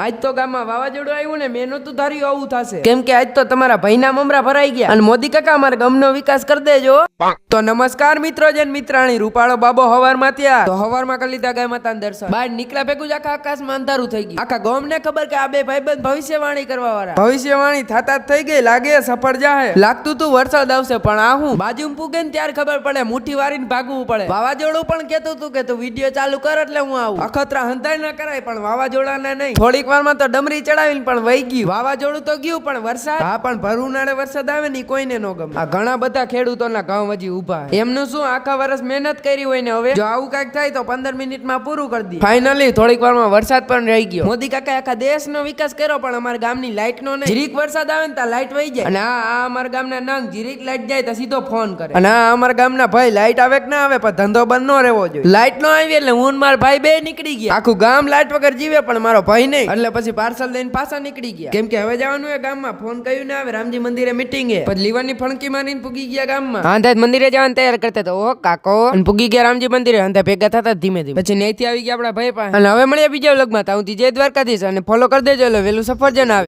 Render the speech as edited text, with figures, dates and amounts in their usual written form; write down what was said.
આજ તો ગામમાં વાવાઝોડું આવ્યું ને મેં નતું ધાર્યું આવું થશે, કેમ કે આજ તો તમારા ભાઈના મમરા ભરાઈ ગયા અને મોદી કાકા અમારા ગામનો વિકાસ કરી દેજો. તો નમસ્કાર મિત્રો જન મિત્રાણી, રૂપાળો બાબો હવારમાં ત્યાં તો હવારમાં કરી લીધા ગાય માતાના દર્શન. બહાર નીકળ્યા ભેગું જ આખા આકાશમાં અંધારું થઈ ગયું. આખા ગામને ખબર કે આ બે ભાઈબંધ ભવિષ્યવાણી કરવા વાળા ભવિષ્યવાણી થતા જ થઈ ગઈ. લાગે સફળ જાહે. લાગતું તું વરસાદ આવશે પણ આ હું બાજુમાં પૂગે ને ત્યારે ખબર પડે મુઠ્ઠી વારીને ભાગવું પડે. વાવાઝોડું પણ કેતું તું કે તું વિડીયો ચાલુ કર એટલે હું આવું. અખતરા હંધાઈ ના કરાય પણ વાવાઝોડાને નહીં. થોડીક વારમાં તો ડમરી ચડાવીને પણ વહી ગયું. વાવાઝોડું તો ગયું પણ વરસાદ, હા પણ ભર ઉનાળે વરસાદ આવે ને કોઈને નો ગમે. આ ઘણા બધા ખેડૂતોના ઘઉં હજી ઉભા. એમનું શું આખા વર્ષ મહેનત કરી હોય ને હવે જો આવું કઈક થાય તો 15 મિનિટમાં પૂરું કરી દી. ફાઇનલી થોડીક વારમાં વરસાદ પણ રહી ગયો. મોદી કાકા આખા દેશનો વિકાસ કર્યો પણ અમારા ગામની લાઈટ નો નહીં. જીરીક વરસાદ આવે ને ત્યાં લાઈટ વહી જાય. અને આ અમારા ગામના નાંગ જીરીક લાઈટ જાય તો સીધો ફોન કરે. અને આ અમારા ગામના ભાઈ લાઈટ આવે કે ના આવે પણ ધંધો બંધ ન રહેવો જોઈએ. લાઈટ નો આવી એટલે હું મારા ભાઈ બે નીકળી ગયા. આખું ગામ લાઈટ વગર જીવે પણ મારો ભાઈ નહીં. એટલે પછી પાર્સલ લઈને પાછા નીકળી ગયા, કેમ કે હવે જવાનું એ ગામમાં. ફોન કર્યું ને આવે રામજી મંદિરે મીટિંગ હે. પછી લીવાની ફણકી મારીને પૂગી ગયા ગામમાં. આંધા મંદિરે જવાનું તૈયાર કરતા તો ઓ કાકો અને પૂગી ગયા રામજી મંદિરે. આંધા ભેગા થતા ધીમે ધીમે. પછી નેથી આવી ગયા આપણા ભાઈ પાસે. અને હવે મળ્યા બીજા વ્લોગમાં. ત્યાં સુધી જય દ્વારકાધીશ અને ફોલો કરી દેજો એટલે વેલું સફરજન આવે.